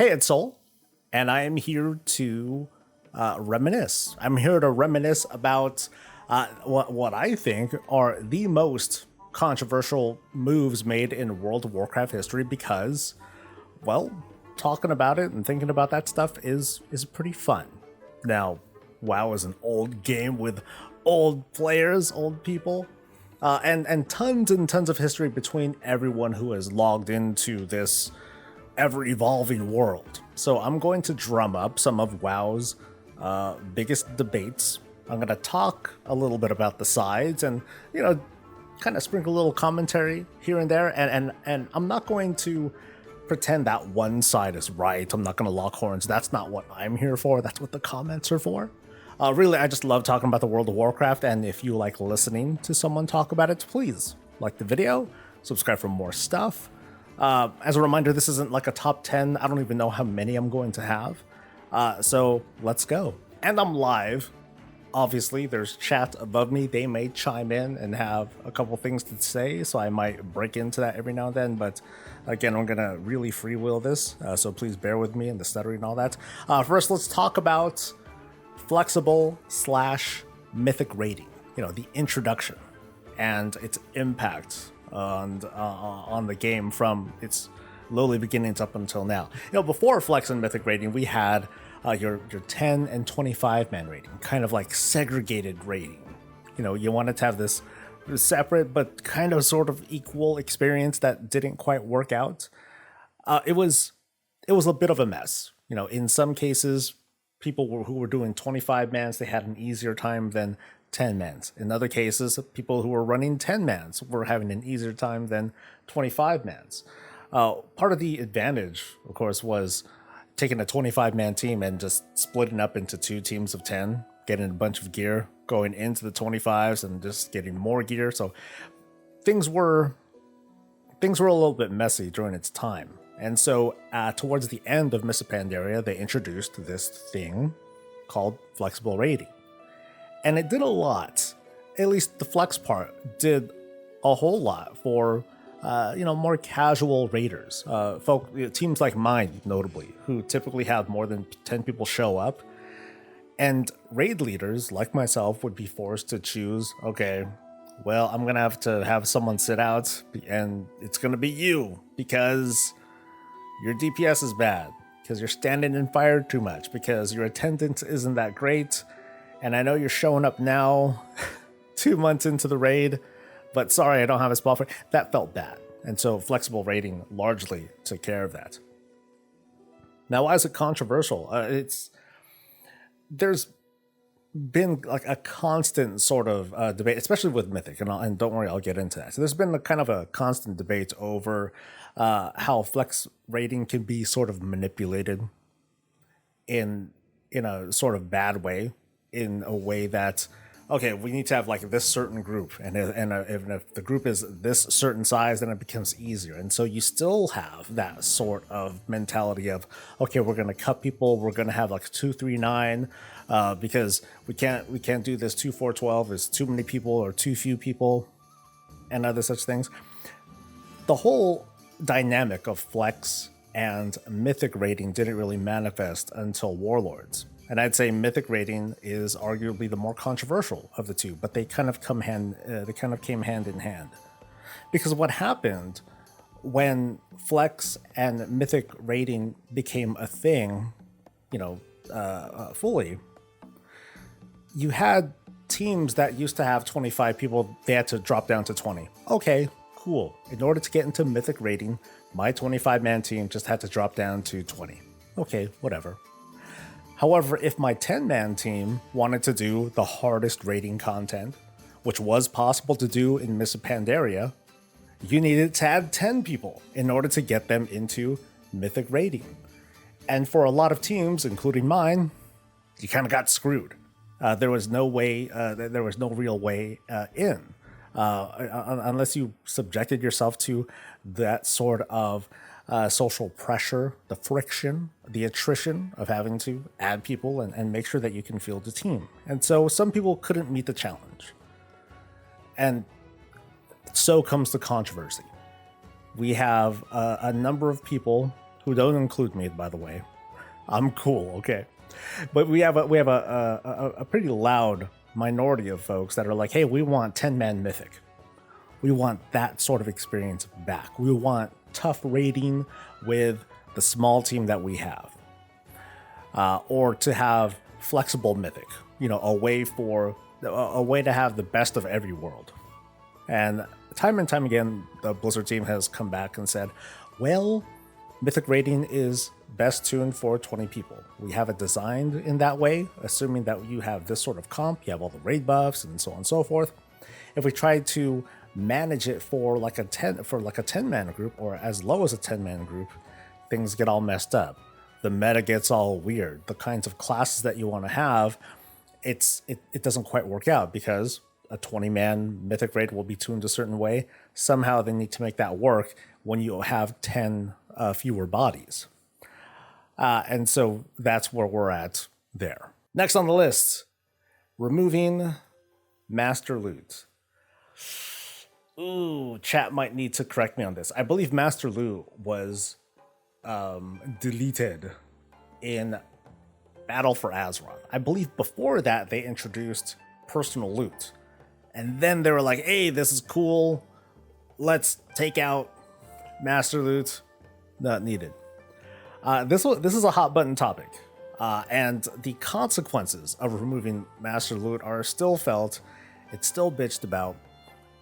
Hey, it's Soul, and I am here to reminisce. I'm here to reminisce about what I think are the most controversial moves made in World of Warcraft history because, well, talking about it and thinking about that stuff is pretty fun. Now, WoW is an old game with old players, old people, and tons of history between everyone who has logged into this ever-evolving world. So I'm going to drum up some of WoW's biggest debates. I'm going to talk a little bit about the sides and, kind of sprinkle a little commentary here and there. And I'm not going to pretend that one side is right. I'm not going to lock horns. That's not what I'm here for. That's what the comments are for. Really, I just love talking about the World of Warcraft. And if you like listening to someone talk about it, please like the video, subscribe for more stuff. As a reminder, this isn't like a top 10. I don't even know how many I'm going to have. So let's go. And I'm live. Obviously, there's chat above me. They may chime in and have a couple things to say, so I might break into that every now and then. But again, I'm going to really freewheel this, so please bear with me and the stuttering and all that. First, let's talk about flexible/mythic rating. The introduction and its impact on the game from its lowly beginnings up until now. Before Flex and Mythic rating, we had your 10 and 25 man rating, kind of like segregated rating. You wanted to have this separate but kind of sort of equal experience that didn't quite work out. It was a bit of a mess. In some cases, people who were doing 25 mans, they had an easier time than 10 mans. In other cases, people who were running 10 mans were having an easier time than 25 mans. Part of the advantage, of course, was taking a 25-man team and just splitting up into two teams of 10, getting a bunch of gear, going into the 25s and just getting more gear. So things were a little bit messy during its time. And so towards the end of Mists of Pandaria, they introduced this thing called flexible rating. And it did a lot. At least the flex part did a whole lot for, more casual raiders. Teams like mine, notably, who typically have more than 10 people show up. And raid leaders, like myself, would be forced to choose, okay, well, I'm going to have someone sit out, and it's going to be you, because your DPS is bad, because you're standing in fire too much, because your attendance isn't that great. And I know you're showing up now 2 months into the raid, but sorry, I don't have a spot for it. That felt bad. And so flexible rating largely took care of that. Now, why is it controversial? There's been like a constant sort of debate, especially with Mythic, and don't worry, I'll get into that. So there's been a kind of a constant debate over how flex rating can be sort of manipulated in a sort of bad way. In a way that, okay, we need to have like this certain group, and if the group is this certain size, then it becomes easier. And so you still have that sort of mentality of, okay, we're going to cut people, we're going to have like 2-3-9, because we can't do this 2-4-12. There's too many people or too few people, and other such things. The whole dynamic of flex and mythic rating didn't really manifest until Warlords. And I'd say mythic rating is arguably the more controversial of the two, but they kind of came hand in hand. Because what happened when flex and mythic rating became a thing, fully, you had teams that used to have 25 people, they had to drop down to 20. Okay, cool. In order to get into mythic rating, my 25-man team just had to drop down to 20. Okay, whatever. However, if my 10-man team wanted to do the hardest rating content, which was possible to do in Mists of Pandaria, you needed to add 10 people in order to get them into Mythic rating. And for a lot of teams, including mine, you kind of got screwed. There was no way, there was no real way in, unless you subjected yourself to that sort of social pressure, the friction, the attrition of having to add people and make sure that you can field a team. And so some people couldn't meet the challenge. And so comes the controversy. We have a number of people who don't include me, by the way. I'm cool, okay? But we have a pretty loud minority of folks that are like, hey, we want 10-man Mythic. We want that sort of experience back. We want tough raiding with the small team that we have. Or to have flexible Mythic, a way to have the best of every world. And time again, the Blizzard team has come back and said, well, Mythic raiding is best tuned for 20 people. We have it designed in that way, assuming that you have this sort of comp, you have all the raid buffs and so on and so forth. If we try to manage it for like a 10-man group or as low as a 10-man group, things get all messed up. The meta gets all weird. The kinds of classes that you want to have, it doesn't quite work out because a 20-man Mythic raid will be tuned a certain way. Somehow they need to make that work when you have 10 fewer bodies. And so that's where we're at there. Next on the list, removing Master Loot. Ooh, chat might need to correct me on this. I believe Master Loot was deleted in Battle for Azeroth. I believe before that they introduced personal loot. And then they were like, hey, this is cool. Let's take out Master Loot. Not needed. This is a hot button topic. And the consequences of removing Master Loot are still felt. It's still bitched about.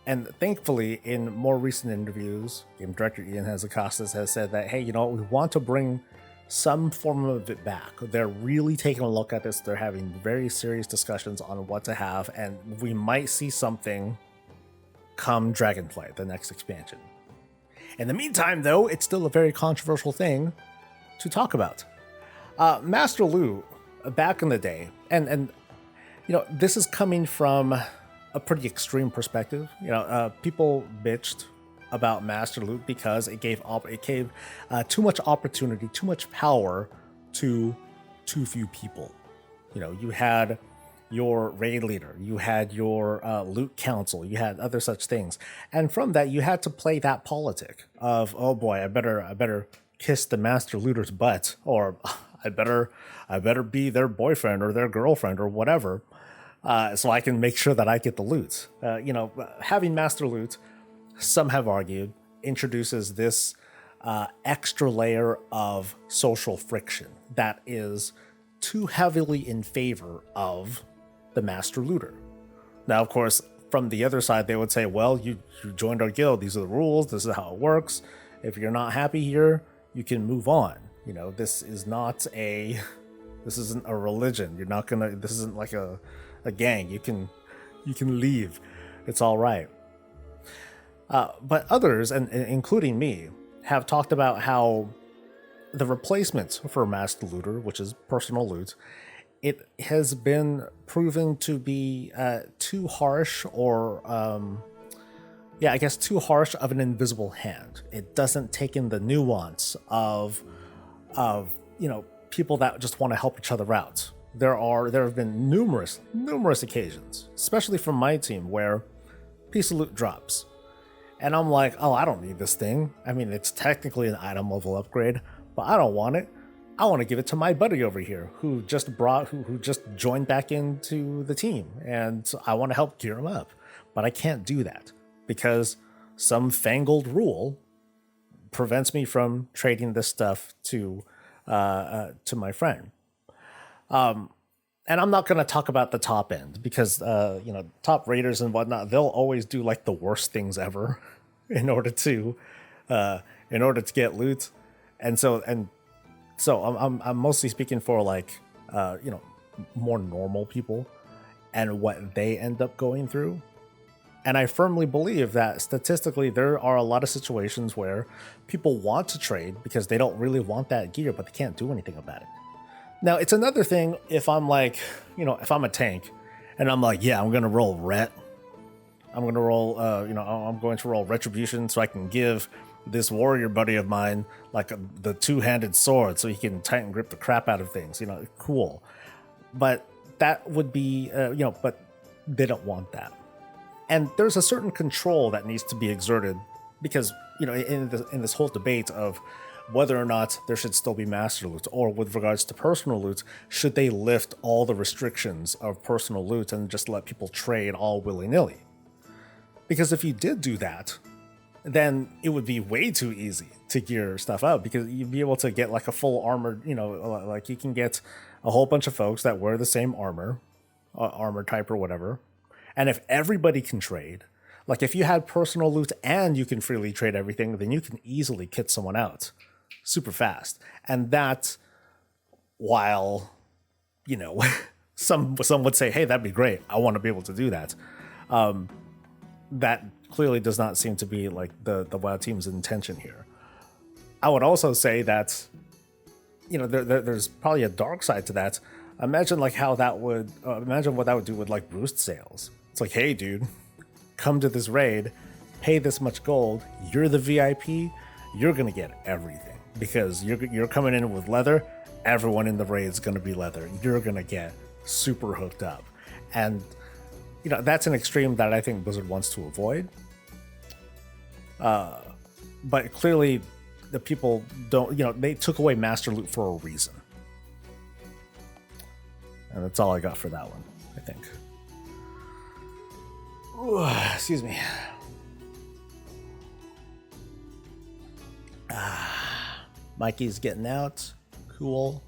And thankfully, in more recent interviews, game director Ian Hazzikostas has said that, hey, we want to bring some form of it back. They're really taking a look at this. They're having very serious discussions on what to have, and we might see something come Dragonflight, the next expansion. In the meantime, though, it's still a very controversial thing to talk about. Master Loot, back in the day, and this is coming from a pretty extreme perspective. People bitched about Master Loot because it gave too much opportunity, too much power to too few people. You had your raid leader, you had your loot council, you had other such things, and from that you had to play that politic of, oh boy, I better kiss the Master Looter's butt, or I better be their boyfriend or their girlfriend or whatever. So I can make sure that I get the loot. Having Master Loot, some have argued, introduces this extra layer of social friction that is too heavily in favor of the Master Looter. Now, of course, from the other side, they would say, well, you joined our guild. These are the rules. This is how it works. If you're not happy here, you can move on. This isn't a religion. This isn't like a gang. You can leave. It's all right. But others, and including me, have talked about how the replacements for Master Looter, which is personal loot, it has been proven to be too harsh, or too harsh of an invisible hand. It doesn't take in the nuance of people that just want to help each other out. There have been numerous occasions, especially from my team, where piece of loot drops. And I'm like, oh, I don't need this thing. I mean, it's technically an item level upgrade, but I don't want it. I want to give it to my buddy over here who just joined back into the team, and I want to help gear him up. But I can't do that because some fangled rule prevents me from trading this stuff to my friend. And I'm not going to talk about the top end because, top raiders and whatnot, they'll always do like the worst things ever in order to get loot. And so I'm mostly speaking for like, more normal people and what they end up going through. And I firmly believe that statistically, there are a lot of situations where people want to trade because they don't really want that gear, but they can't do anything about it. Now, it's another thing if I'm like, if I'm a tank and I'm like, yeah, I'm going to roll ret. I'm going to roll, I'm going to roll retribution so I can give this warrior buddy of mine like the two-handed sword so he can tighten grip the crap out of things. Cool. But that would be, but they don't want that. And there's a certain control that needs to be exerted because, in this whole debate of whether or not there should still be master loot, or with regards to personal loot, should they lift all the restrictions of personal loot and just let people trade all willy-nilly? Because if you did do that, then it would be way too easy to gear stuff up, because you'd be able to get like a full armored, like you can get a whole bunch of folks that wear the same armor type or whatever. And if everybody can trade, like if you had personal loot and you can freely trade everything, then you can easily kit someone out super fast. And that, while, some would say, hey, that'd be great, I want to be able to do that. That clearly does not seem to be like the WoW team's intention here. I would also say that, there's probably a dark side to that. Imagine like how that would, imagine what that would do with like boost sales. It's like, hey, dude, come to this raid, pay this much gold, you're the VIP, you're gonna get everything because you're coming in with leather. Everyone in the raid's gonna be leather. You're gonna get super hooked up, and that's an extreme that I think Blizzard wants to avoid. But clearly, the people don't. They took away master loot for a reason, and that's all I got for that one, I think. Ooh, excuse me. Mikey's getting out. Cool.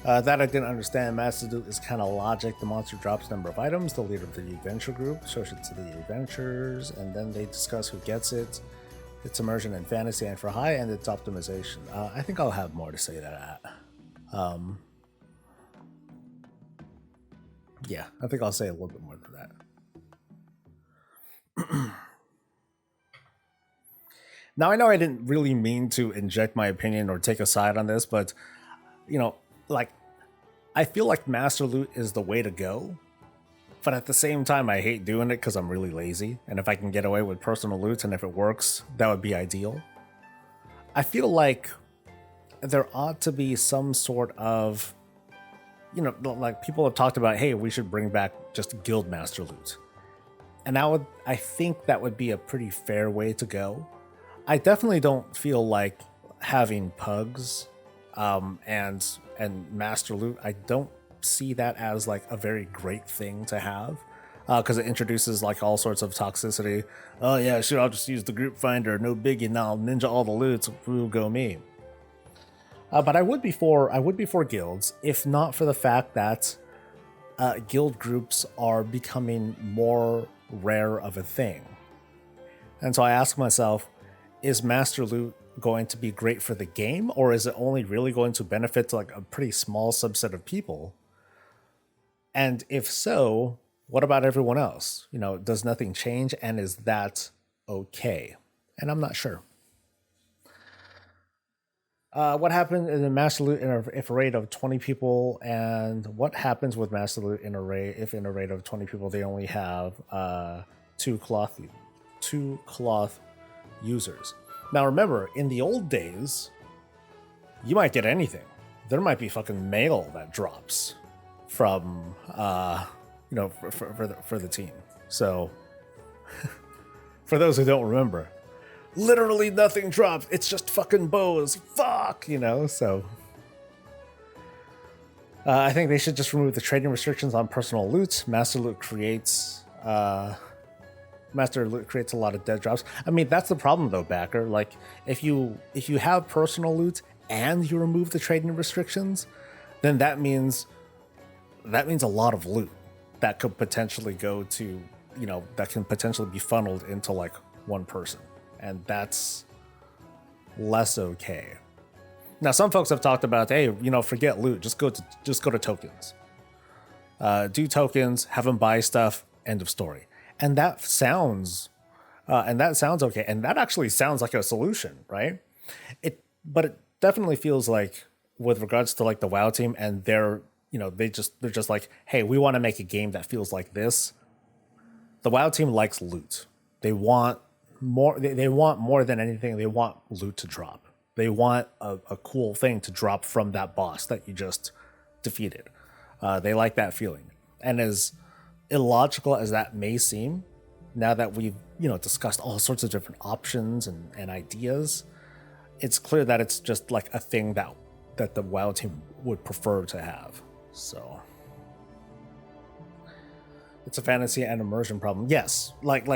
That I didn't understand. Master loot is kind of logic. The monster drops number of items. The leader of the adventure group shows it to the adventurers, and then they discuss who gets it. Its immersion in fantasy and for high, and its optimization. I think I'll have more to say to that. Yeah, I think I'll say a little bit more than that. Now, I know I didn't really mean to inject my opinion or take a side on this, but, I feel like master loot is the way to go. But at the same time, I hate doing it because I'm really lazy. And if I can get away with personal loot and if it works, that would be ideal. I feel like there ought to be some sort of, like people have talked about, hey, we should bring back just guild master loot. And I think that would be a pretty fair way to go. I definitely don't feel like having pugs and master loot. I don't see that as like a very great thing to have, because it introduces like all sorts of toxicity. Oh yeah, sure, I'll just use the group finder, no biggie, now I'll ninja all the loot, we'll go me. But I would be for guilds, if not for the fact that guild groups are becoming more rare of a thing. And so I ask myself, is master loot going to be great for the game, or is it only really going to benefit like a pretty small subset of people? And if so, what about everyone else? Does nothing change, and is that okay? And I'm not sure. What happened in the master loot if a raid of 20 people, and what happens with master loot in a raid if in a raid of 20 people they only have two cloth users? Now remember, in the old days, you might get anything. There might be fucking mail that drops from for the team. So for those who don't remember, literally nothing drops. It's just fucking bows. Fuck, so I think they should just remove the trading restrictions on personal loot. Master loot creates a lot of dead drops. I mean, that's the problem though, Backer. Like if you have personal loot and you remove the trading restrictions, then that means a lot of loot that could potentially go to, that can potentially be funneled into like one person. And that's less okay. Now, some folks have talked about, hey, forget loot, just go to tokens. Do tokens, have them buy stuff, end of story. And that sounds okay. And that actually sounds like a solution, right? But it definitely feels like, with regards to like the WoW team and they're just like, hey, we want to make a game that feels like this. The WoW team likes loot. They want more. They want more than anything. They want loot to drop. They want a cool thing to drop from that boss that you just defeated. They like that feeling. And as illogical as that may seem, now that we've discussed all sorts of different options and ideas, it's clear that it's just like a thing that the WoW team would prefer to have. So it's a fantasy and immersion problem. Yes, like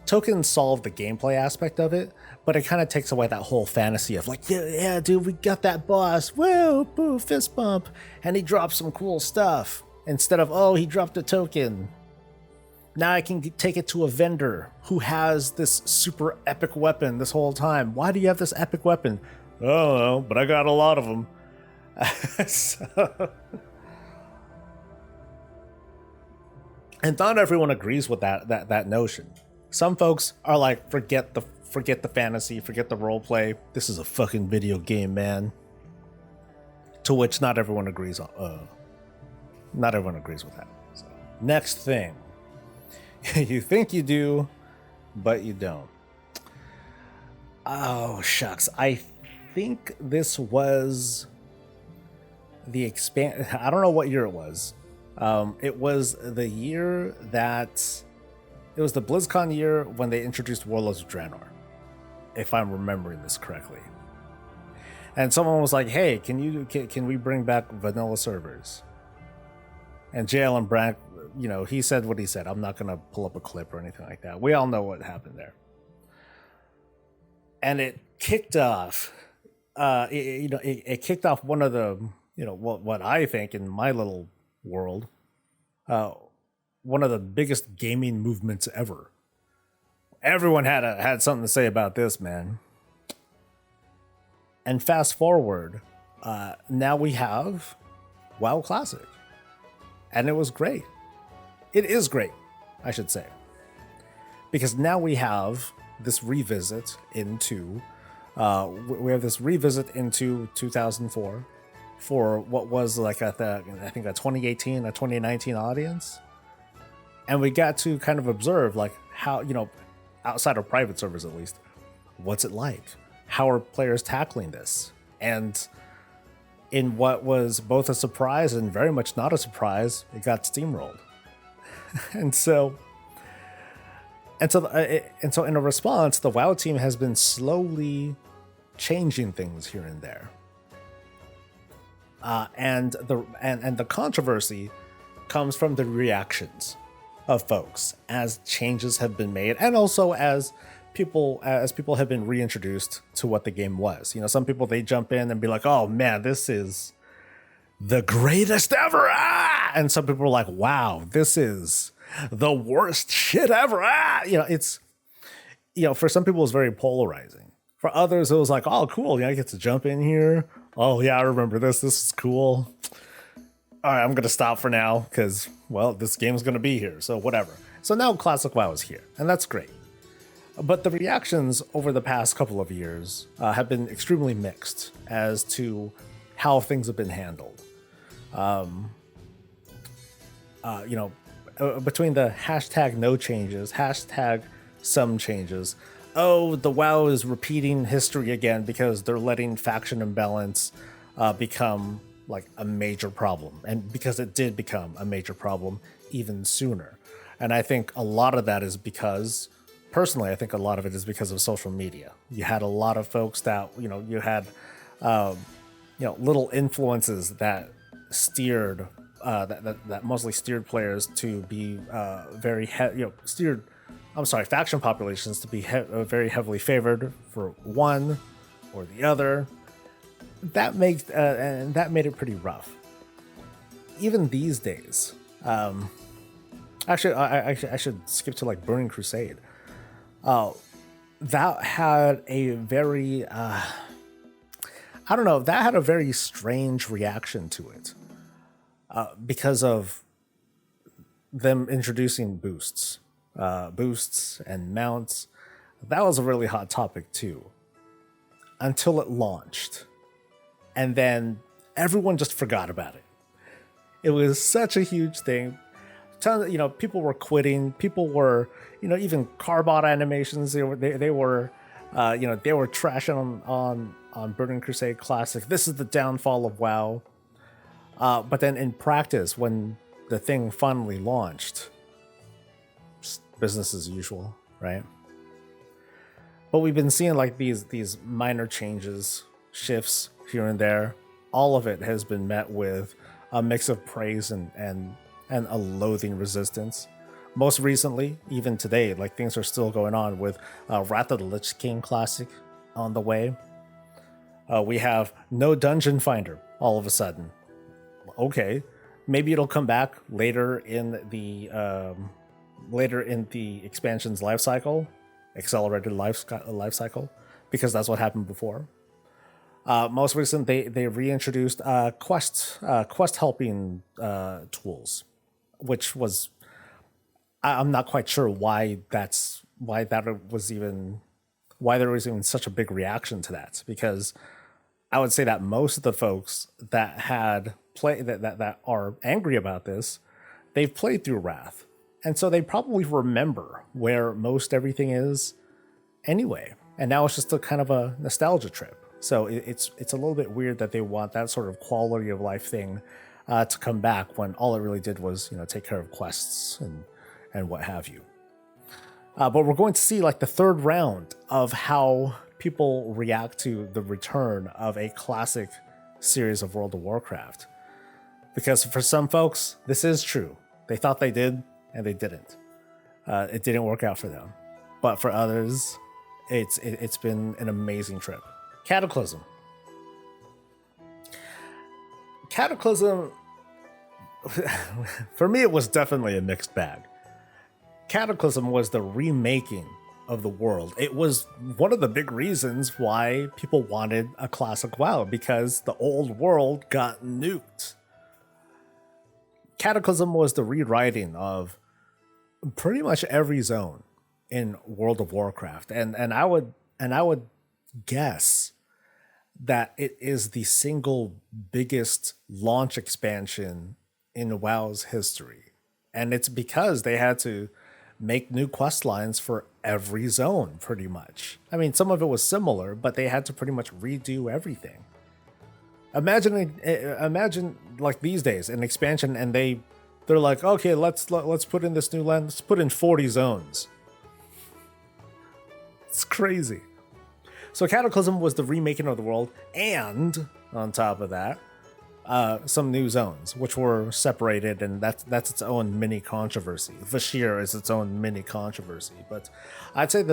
tokens solve the gameplay aspect of it, but it kind of takes away that whole fantasy of like, yeah, dude, we got that boss, woo, boo, fist bump, and he dropped some cool stuff. Instead of, oh, he dropped a token. Now I can take it to a vendor who has this super epic weapon this whole time. Why do you have this epic weapon? I don't know, but I got a lot of them. And not everyone agrees with that notion. Some folks are like, forget the fantasy, forget the role play. This is a fucking video game, man. To which not everyone agrees on. Not everyone agrees with that. So, next thing. You think you do, but you don't. Oh, shucks. I think this was the I don't know what year it was. It was the year that... It was the BlizzCon year when they introduced Warlords of Draenor, if I'm remembering this correctly. And someone was like, hey, can we bring back vanilla servers? And Jalen Brank, he said what he said. I'm not going to pull up a clip or anything like that. We all know what happened there. And it kicked off, it kicked off one of the, what I think in my little world, one of the biggest gaming movements ever. Everyone had something to say about this, man. And fast forward, now we have WoW Classic. And it was great. It is great, I should say. Because now we have this revisit into... we have this revisit into 2004 for what was like, I think a 2018, a 2019 audience. And we got to kind of observe like how, outside of private servers at least, what's it like? How are players tackling this? And in what was both a surprise and very much not a surprise, it got steamrolled. and so in a response, the WoW team has been slowly changing things here and there. And the controversy comes from the reactions of folks as changes have been made, and also as people have been reintroduced to what the game was. Some people, they jump in and be like, oh man, this is the greatest ever, and some people are like, wow, this is the worst shit ever, it's, for some people it's very polarizing. For others it was like, oh cool, I get to jump in here, oh yeah, I remember this is cool. All right, I'm going to stop for now because, well, this game's going to be here, so whatever. So now Classic WoW is here, and that's great. But the reactions over the past couple of years have been extremely mixed as to how things have been handled. Between the hashtag no changes, hashtag some changes, oh, the WoW is repeating history again because they're letting faction imbalance become like a major problem, and because it did become a major problem even sooner. And I think a lot of that is because, personally, I think a lot of it is because of social media. You had a lot of folks that, you had, little influences that steered, that mostly steered players to be faction populations to be very heavily favored for one or the other. That makes and that made it pretty rough. Even these days, actually, I should skip to like Burning Crusade. That had a very, that had a very strange reaction to it, because of them introducing boosts and mounts. That was a really hot topic too, until it launched. And then everyone just forgot about it. It was such a huge thing. People were quitting. People were, even Carbot animations. They were trashing on Burning Crusade Classic. This is the downfall of WoW. But then in practice, when the thing finally launched, business as usual, right? But we've been seeing like these minor changes, shifts here and there. All of it has been met with a mix of praise and a loathing resistance. Most recently, even today, like things are still going on with Wrath of the Lich King Classic on the way. We have no Dungeon Finder all of a sudden. Okay, maybe it'll come back later in the expansion's life cycle, accelerated life cycle, because that's what happened before. Most recent, they reintroduced quest helping tools, which was I'm not quite sure why there was even such a big reaction to that, because I would say that most of the folks that had that are angry about this, they've played through Wrath, and so they probably remember where most everything is anyway, and now it's just a kind of a nostalgia trip. So it's a little bit weird that they want that sort of quality of life thing to come back when all it really did was take care of quests and what have you. But we're going to see like the third round of how people react to the return of a classic series of World of Warcraft. Because for some folks, this is true. They thought they did, and they didn't. It didn't work out for them. But for others, it's been an amazing trip. Cataclysm. For me, it was definitely a mixed bag. Cataclysm was the remaking of the world. It was one of the big reasons why people wanted a classic WoW, because the old world got nuked. Cataclysm was the rewriting of pretty much every zone in World of Warcraft, and I would guess that it is the single biggest launch expansion in WoW's history, and it's because they had to make new quest lines for every zone, pretty much. I mean, some of it was similar, but they had to pretty much redo everything. Imagine like these days an expansion, and they're like, okay, let's put in this new land. Let's put in 40 zones. It's crazy. So Cataclysm was the remaking of the world, and on top of that, some new zones, which were separated, and that's its own mini controversy. Vashir is its own mini controversy. But I'd say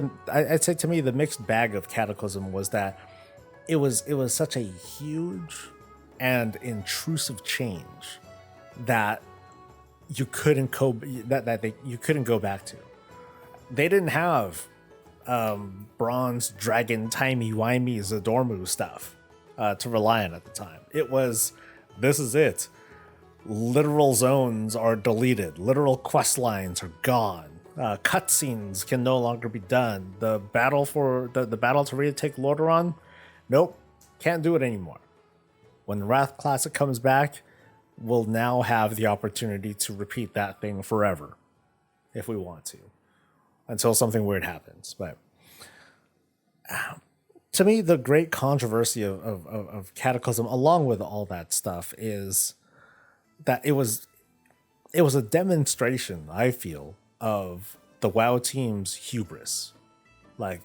to me the mixed bag of Cataclysm was that it was such a huge and intrusive change that you couldn't you couldn't go back to. They didn't have bronze dragon timey-wimey Zadormu stuff to rely on at the time. It was, this is it. Literal zones are deleted. Literal quest lines are gone. Cutscenes can no longer be done. The battle to retake Lordaeron, nope, can't do it anymore. When Wrath Classic comes back, we'll now have the opportunity to repeat that thing forever, if we want to, until something weird happens. But to me, the great controversy of Cataclysm, along with all that stuff, is that it was a demonstration, I feel, of the WoW team's hubris. Like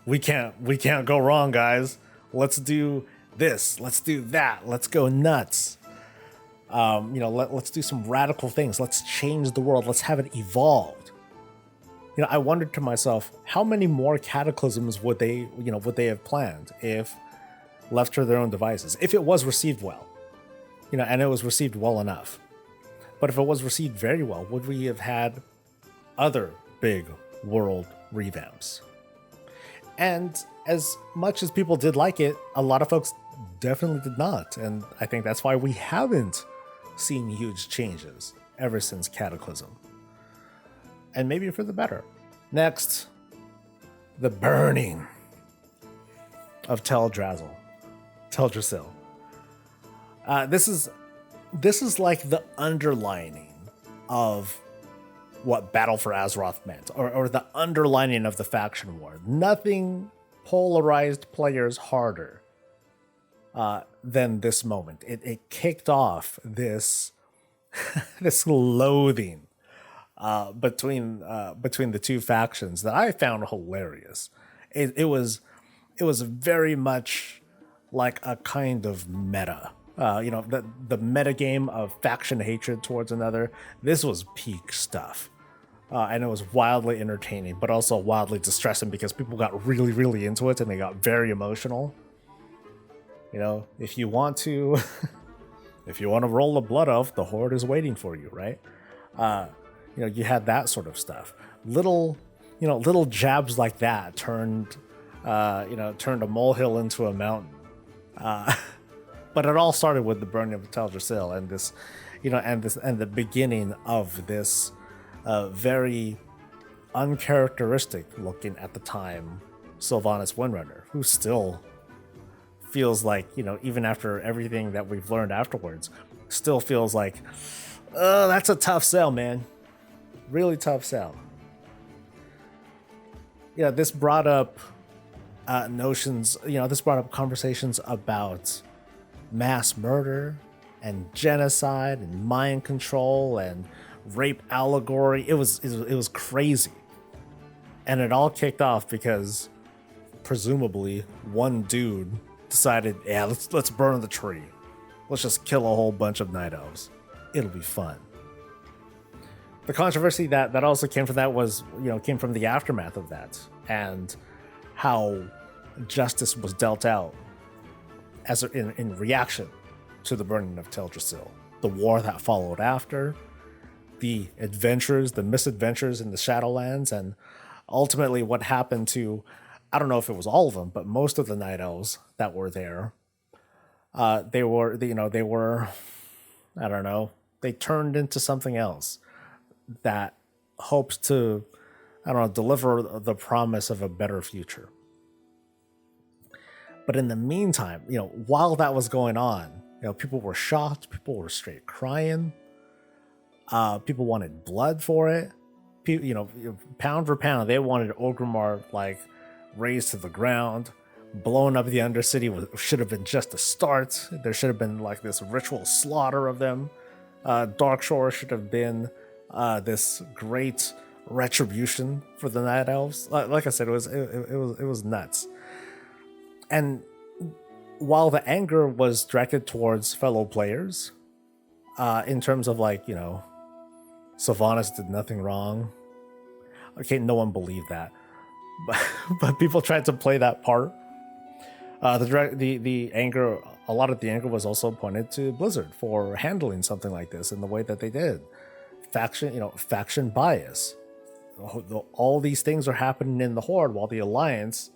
we can't go wrong, guys. Let's do this. Let's do that. Let's go nuts. Let's do some radical things. Let's change the world. Let's have it evolved. I wondered to myself, how many more cataclysms would they have planned if left to their own devices? If it was received well, and it was received well enough. But if it was received very well, would we have had other big world revamps? And as much as people did like it, a lot of folks definitely did not. And I think that's why we haven't seen huge changes ever since Cataclysm. And maybe for the better. Next, the burning of Teldrassil. This is like the underlining of what Battle for Azeroth meant, or the underlining of the faction war. Nothing polarized players harder than this moment. It kicked off this this loathing between the two factions that I found hilarious. it was very much like a kind of meta. The meta game of faction hatred towards another. This was peak stuff. And it was wildly entertaining, but also wildly distressing because people got really, really into it and they got very emotional. If you want to, if you want to roll a blood elf, the horde is waiting for you, right? You had that sort of stuff. Little jabs like that turned a molehill into a mountain. But it all started with the burning of Teldrassil and this, and the beginning of this very uncharacteristic looking at the time Sylvanas Windrunner, who still feels like, even after everything that we've learned afterwards, still feels like, that's a tough sell, man. Really tough sell. This brought up this brought up conversations about mass murder and genocide and mind control and rape allegory. It was crazy. And it all kicked off because presumably one dude decided, yeah, let's burn the tree. Let's just kill a whole bunch of night elves. It'll be fun. The controversy that also came from that was, came from the aftermath of that and how justice was dealt out in reaction to the burning of Teldrassil. The war that followed after, the misadventures in the Shadowlands, and ultimately what happened to, I don't know if it was all of them, but most of the night elves that were there. They were, I don't know, they turned into something else that hopes to, I don't know, deliver the promise of a better future. But in the meantime, while that was going on, people were shocked, people were straight crying. People wanted blood for it. Pound for pound, they wanted Orgrimmar razed to the ground. Blowing up the Undercity should have been just a start. There should have been this ritual slaughter of them. Darkshore should have been this great retribution for the Night Elves. Like I said, it was nuts. And while the anger was directed towards fellow players, in terms of Sylvanas did nothing wrong. Okay, no one believed that, but people tried to play that part. The anger, a lot of the anger was also pointed to Blizzard for handling something like this in the way that they did. Faction bias. All these things are happening in the Horde while the Alliance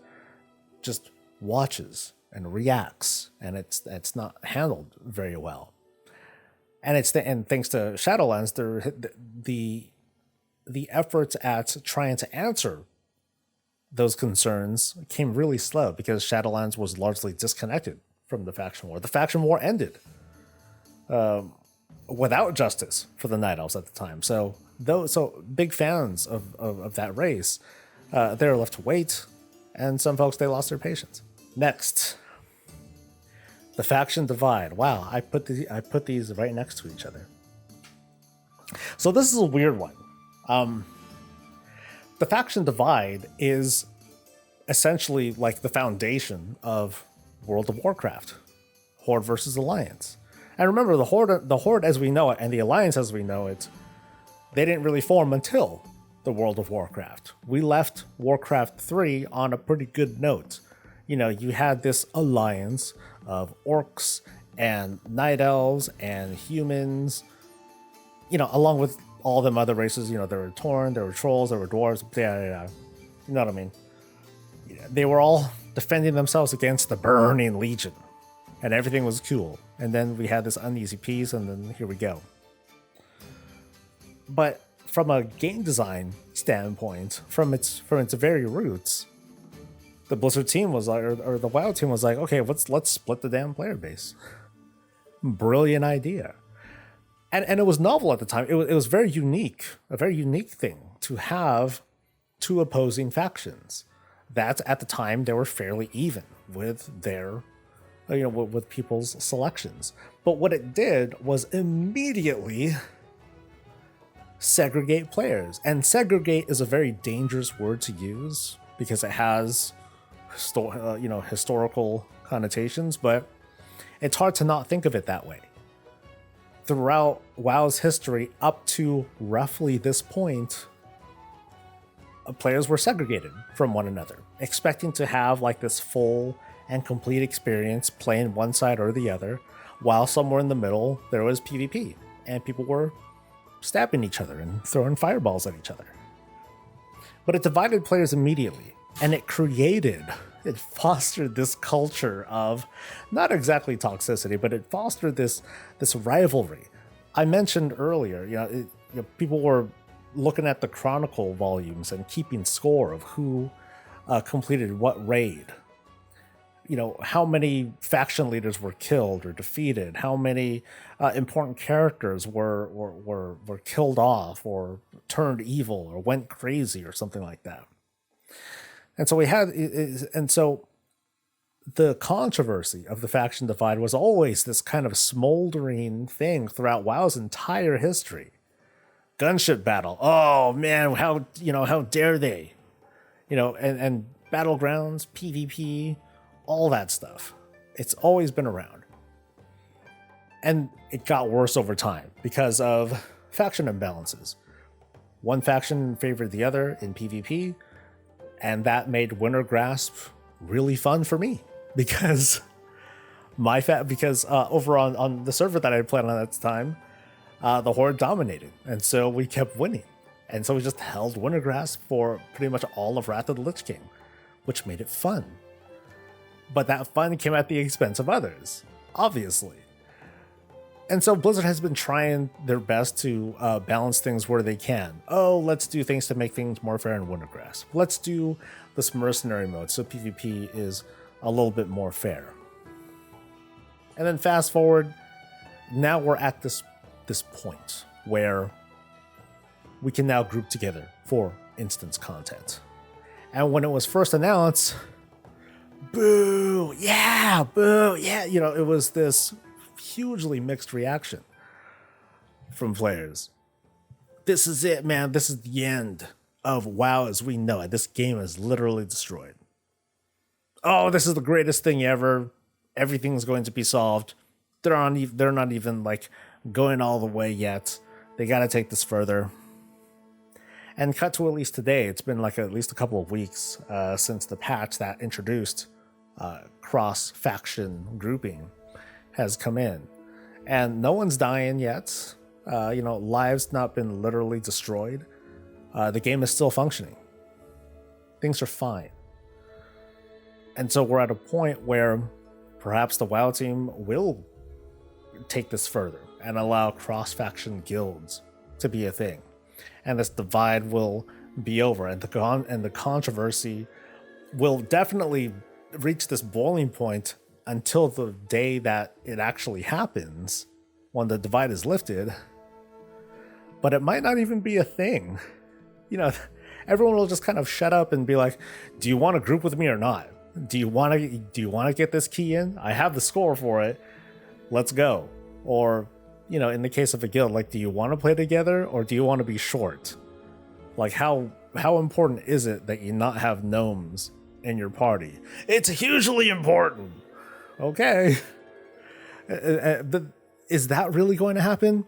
just watches and reacts, and it's not handled very well. And thanks to Shadowlands, the efforts at trying to answer those concerns came really slow because Shadowlands was largely disconnected from the faction war. The faction war ended without justice for the Night Elves at the time. So big fans of that race, they were left to wait, and some folks, they lost their patience. Next, the faction divide. Wow, I put these right next to each other. So this is a weird one. The faction divide is essentially the foundation of World of Warcraft, Horde versus Alliance. And remember, the Horde as we know it and the Alliance as we know it, they didn't really form until the World of Warcraft. We left Warcraft 3 on a pretty good note. You had this alliance of orcs and night elves and humans, along with all them other races. There were Tauren, there were trolls, there were dwarves, yeah. You know what I mean? They were all defending themselves against the Burning Legion, and everything was cool. And then we had this uneasy peace, and then here we go. But from a game design standpoint, from its very roots, the Blizzard team was or the WoW team was okay, let's split the damn player base. Brilliant idea. And it was novel at the time. It was very unique, a very unique thing to have two opposing factions that at the time they were fairly even with their, with people's selections. But what it did was immediately segregate players. And segregate is a very dangerous word to use because it has historical connotations, but it's hard to not think of it that way. Throughout WoW's history up to roughly this point, players were segregated from one another, expecting to have like this full and complete experience playing one side or the other, while somewhere in the middle there was PvP and people were stabbing each other and throwing fireballs at each other. But it divided players immediately, and it fostered this culture of not exactly toxicity, but it fostered this rivalry. I mentioned earlier, people were looking at the chronicle volumes and keeping score of who completed what raid. How many faction leaders were killed or defeated, how many important characters were killed off or turned evil or went crazy or something like that. And so the controversy of the faction divide was always this kind of smoldering thing throughout WoW's entire history. Gunship battle. Oh man, how dare they? And battlegrounds, PvP, all that stuff. It's always been around. And it got worse over time because of faction imbalances. One faction favored the other in PvP, and that made Winter Grasp really fun for me because over on the server that I played on at the time, the Horde dominated, and so we kept winning. And so we just held Winter Grasp for pretty much all of Wrath of the Lich King, which made it fun. But that fun came at the expense of others, obviously. And so Blizzard has been trying their best to balance things where they can. Oh, let's do things to make things more fair in Winter Grasp. Let's do this mercenary mode so PvP is a little bit more fair. And then fast forward, now we're at this point where we can now group together for instance content. And when it was first announced, boo, yeah, it was this hugely mixed reaction from players. This is it, man. This is the end of WoW as we know it. This game is literally destroyed. Oh, this is the greatest thing ever. Everything's going to be solved. They're not even like going all the way yet. They got to take this further. And cut to at least today, it's been like at least a couple of weeks since the patch that introduced cross-faction grouping has come in. And no one's dying yet. Lives not been literally destroyed. The game is still functioning. Things are fine. And so we're at a point where perhaps the WoW team will take this further and allow cross-faction guilds to be a thing. And this divide will be over, and the controversy will definitely reach this boiling point until the day that it actually happens, when the divide is lifted. But it might not even be a thing. Everyone will just kind of shut up and be like, do you want to group with me or not? Do you want to get this key in? I have the score for it. Let's go. Or, in the case of a guild, like, do you want to play together or do you want to be short? Like, how important is it that you not have gnomes in your party? It's hugely important. Okay. But is that really going to happen?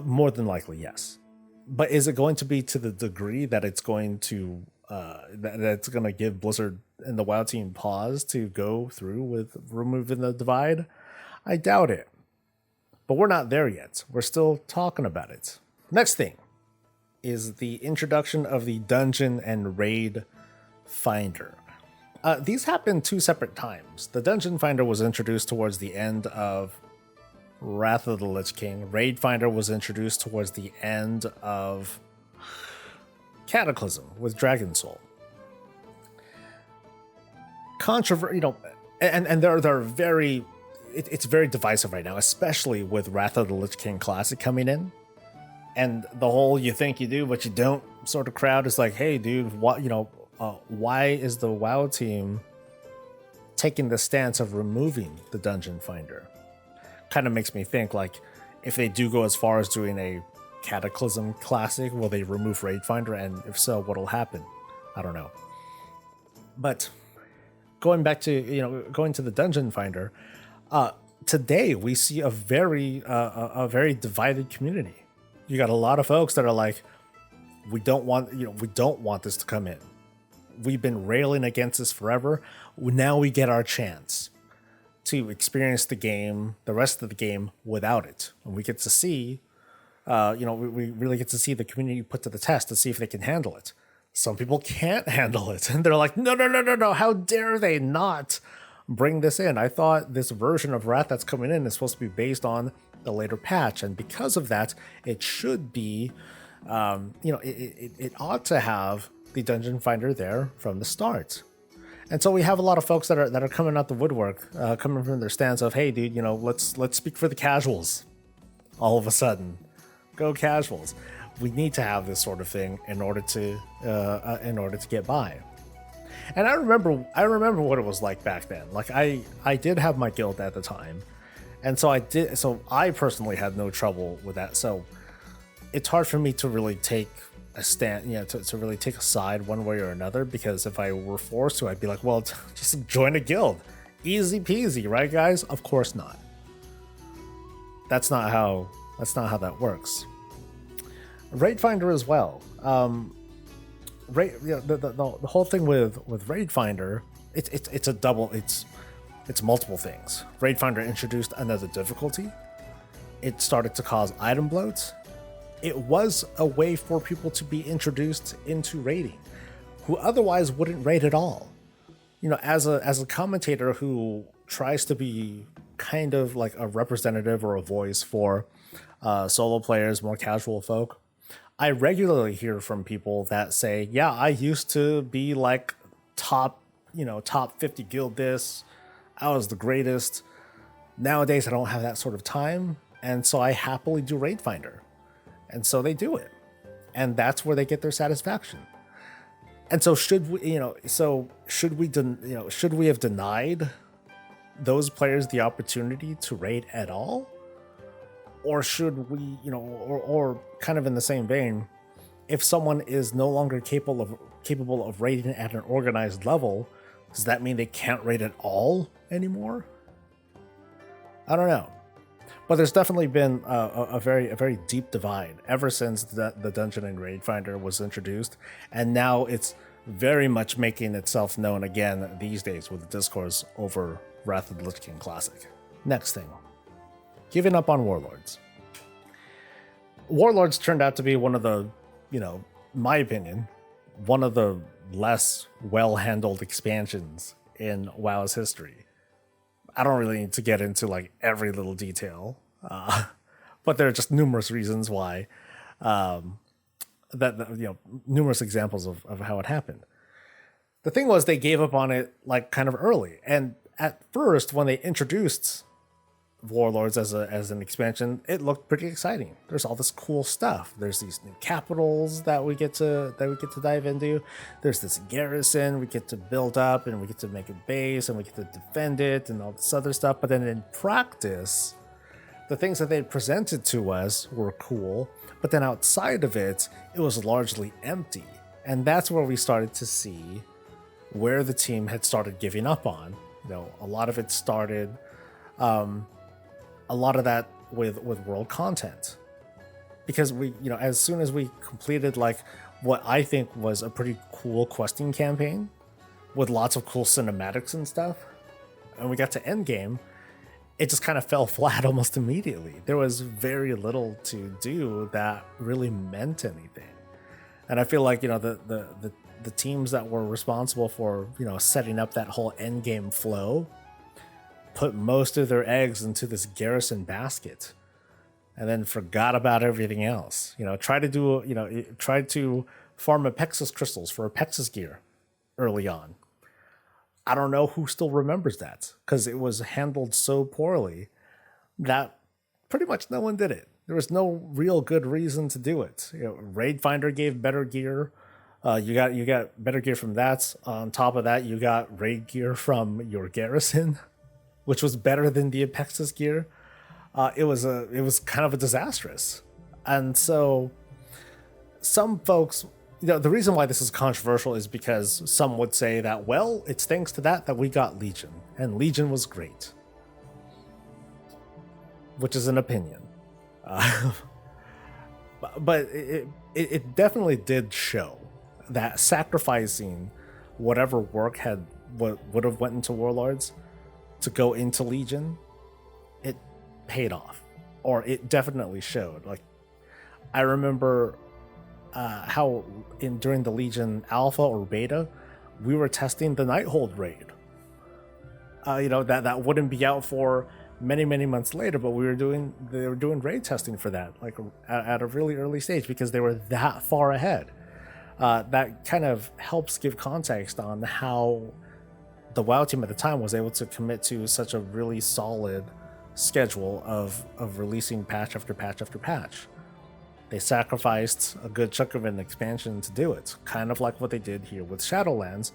More than likely, yes. But is it going to be to the degree that it's going to that's going to give Blizzard and the WoW team pause to go through with removing the divide? I doubt it. But we're not there yet. We're still talking about it. Next thing is the introduction of the Dungeon and Raid Finder. These happened two separate times. The Dungeon Finder was introduced towards the end of Wrath of the Lich King. Raid Finder was introduced towards the end of Cataclysm with Dragon Soul. And they're very... It's very divisive right now, especially with Wrath of the Lich King Classic coming in. And the whole you think you do, but you don't sort of crowd is like, hey, dude, why is the WoW team taking the stance of removing the Dungeon Finder? Kind of makes me think, like, if they do go as far as doing a Cataclysm Classic, will they remove Raid Finder? And if so, what'll happen? I don't know. But going back to, going to the dungeon finder, today we see a very divided community. You got a lot of folks that are like, we don't want this to come in. We've been railing against this forever. Now we get our chance to experience the rest of the game without it. And we get to see, we really get to see the community put to the test to see if they can handle it. Some people can't handle it. And they're like, no, how dare they not bring this in? I thought this version of Wrath that's coming in is supposed to be based on the later patch. And because of that, it should be, it ought to have the dungeon finder there from the start. And so we have a lot of folks that are coming out the woodwork, coming from their stance of, hey, dude, let's speak for the casuals. All of a sudden, go casuals. We need to have this sort of thing in order to get by. And I remember what it was like back then. Like I did have my guild at the time, and so I personally had no trouble with that. So it's hard for me to really take a stand, to really take a side one way or another, because if I were forced to, I'd be like, well, just join a guild. Easy peasy, right, guys? Of course not. That's not how that works. Raid Finder as well. The whole thing with Raid Finder, it's multiple things. Raid Finder introduced another difficulty. It started to cause item bloats. It was a way for people to be introduced into raiding who otherwise wouldn't raid at all. As a commentator who tries to be kind of like a representative or a voice for solo players, more casual folk, I regularly hear from people that say, yeah, I used to be like top 50 guild this. I was the greatest. Nowadays, I don't have that sort of time. And so I happily do Raid Finder. And so they do it. And that's where they get their satisfaction. And so should we have denied those players the opportunity to raid at all? Or should we, or kind of in the same vein, if someone is no longer capable of raiding at an organized level, does that mean they can't raid at all anymore? I don't know. But there's definitely been a very deep divide ever since the Dungeon and Raid Finder was introduced, and now it's very much making itself known again these days with the discourse over Wrath of the Lich King Classic. Next thing, giving up on Warlords. Warlords turned out to be one of the, my opinion, one of the less well-handled expansions in WoW's history. I don't really need to get into like every little detail, but there are just numerous reasons why, numerous examples of how it happened. The thing was, they gave up on it like kind of early, and at first when they introduced Warlords as an expansion, it looked pretty exciting. There's all this cool stuff. There's these new capitals that we get to dive into. There's this garrison we get to build up, and we get to make a base, and we get to defend it, and all this other stuff. But then in practice, the things that they presented to us were cool, but then outside of it, it was largely empty. And that's where we started to see where the team had started giving up on. A lot of it started. A lot of that with world content, because we, as soon as we completed like what I think was a pretty cool questing campaign with lots of cool cinematics and stuff, and we got to endgame, it just kind of fell flat almost immediately. There was very little to do that really meant anything. And I feel like, the teams that were responsible for, setting up that whole endgame flow put most of their eggs into this garrison basket and then forgot about everything else. Tried to farm Apexis crystals for Apexis gear early on. I don't know who still remembers that, because it was handled so poorly that pretty much no one did it. There was no real good reason to do it. Raid Finder gave better gear. You got better gear from that. On top of that, you got raid gear from your garrison, which was better than the Apexis gear. It was kind of a disastrous. And so some folks the reason why this is controversial is because some would say that, well, it's thanks to that we got Legion, and Legion was great, which is an opinion. But it definitely did show that sacrificing whatever work would have went into Warlords to go into Legion, it paid off, or it definitely showed. Like, I remember how during the Legion Alpha or Beta, we were testing the Nighthold raid. That wouldn't be out for many months later, but they were doing raid testing for that, like at a really early stage, because they were that far ahead. That kind of helps give context on how the WoW team at the time was able to commit to such a really solid schedule of releasing patch after patch after patch. They sacrificed a good chunk of an expansion to do it, kind of like what they did here with Shadowlands.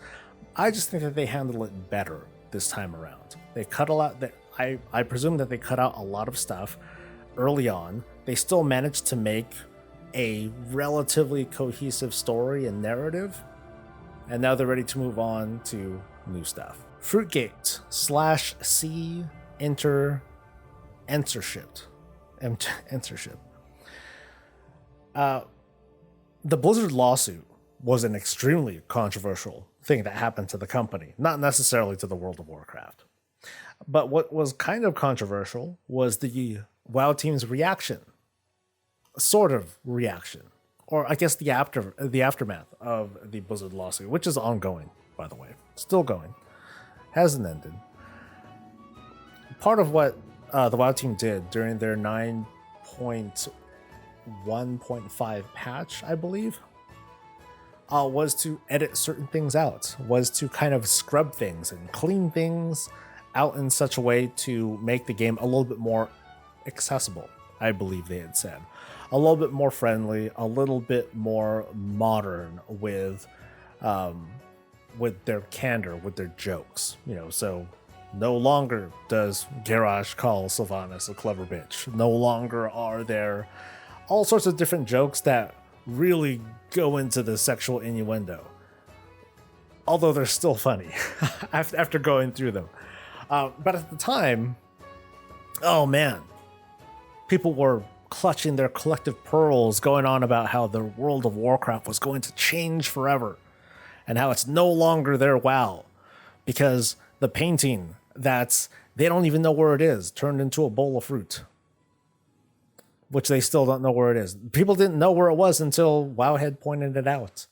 I just think that they handled it better this time around. They cut a lot. I presume that they cut out a lot of stuff early on. They still managed to make a relatively cohesive story and narrative, and now they're ready to move on to new stuff. Fruitgate /C Entership. The Blizzard lawsuit was an extremely controversial thing that happened to the company, not necessarily to the World of Warcraft. But what was kind of controversial was the WoW team's reaction, sort of reaction, or I guess the aftermath of the Blizzard lawsuit, which is ongoing, by the way, still going, hasn't ended. Part of what the WoW team did during their 9.1.5 patch, I believe, was to edit certain things out, was to kind of scrub things and clean things out in such a way to make the game a little bit more accessible, I believe they had said. A little bit more friendly, a little bit more modern with their candor, with their jokes. So no longer does Garrosh call Sylvanas a clever bitch. No longer are there all sorts of different jokes that really go into the sexual innuendo. Although they're still funny after going through them. But at the time, oh man, people were clutching their collective pearls, going on about how the World of Warcraft was going to change forever and how it's no longer their WoW because the painting that's they don't even know where it is turned into a bowl of fruit, which they still don't know where it is. People didn't know where it was until WoW had pointed it out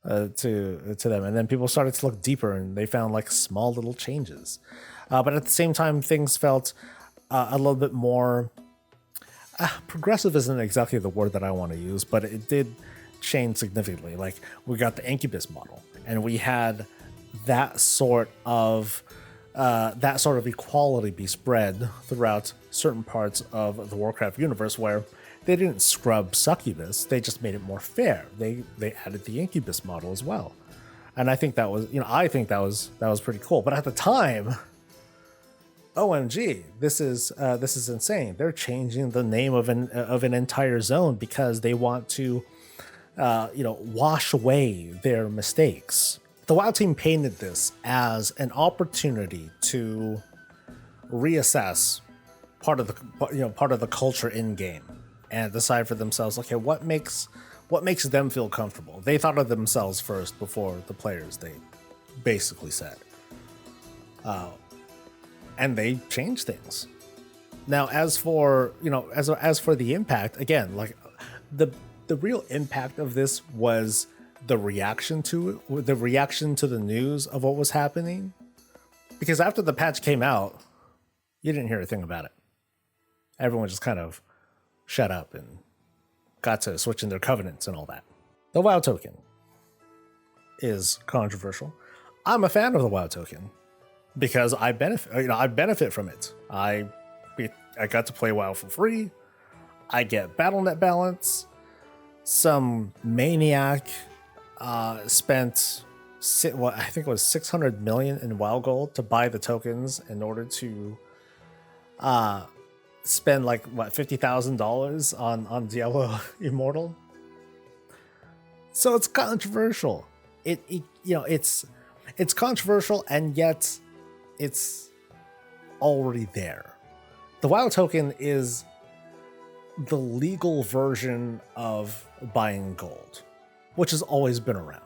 to them, and then people started to look deeper and they found like small little changes. But at the same time, things felt a little bit more progressive. Isn't exactly the word that I want to use, but it did change significantly. Like, we got the Incubus model, and we had that sort of equality be spread throughout certain parts of the Warcraft universe, where they didn't scrub Succubus, they just made it more fair. They added the Incubus model as well, and I think that was that was pretty cool. But at the time, OMG, this is insane. They're changing the name of an entire zone because they want to wash away their mistakes. The WoW team painted this as an opportunity to reassess part of the culture in game and decide for themselves, okay, what makes them feel comfortable. They thought of themselves first before the players, they basically said. And they changed things. Now, as for the impact, again, like the real impact of this was the reaction to it, the reaction to the news of what was happening. Because after the patch came out, you didn't hear a thing about it. Everyone just kind of shut up and got to switching their covenants and all that. The WoW token is controversial. I'm a fan of the WoW token because I benefit from it. I got to play WoW for free. I get BattleNet balance. Some maniac spent I think it was 600 million in WoW gold to buy the tokens in order to spend like $50,000 on Diablo Immortal. So it's controversial. It's controversial, and yet it's already there. The WoW token is the legal version of buying gold, which has always been around.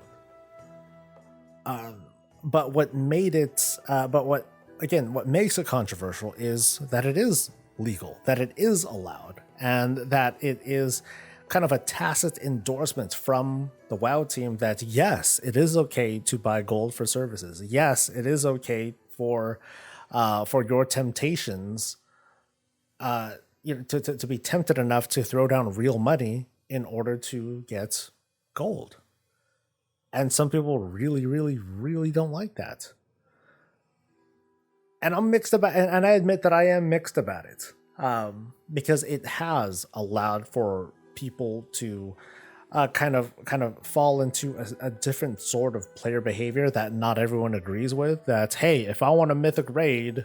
But what makes it controversial is that it is legal, that it is allowed, and that it is kind of a tacit endorsement from the WoW team that yes, it is okay to buy gold for services. Yes, it is okay for your temptations, to be tempted enough to throw down real money in order to get gold. And some people really, really, really don't like that. And I'm mixed about, and I admit that I am mixed about it, because it has allowed for people to kind of fall into a different sort of player behavior that not everyone agrees with. That, hey, if I want a mythic raid,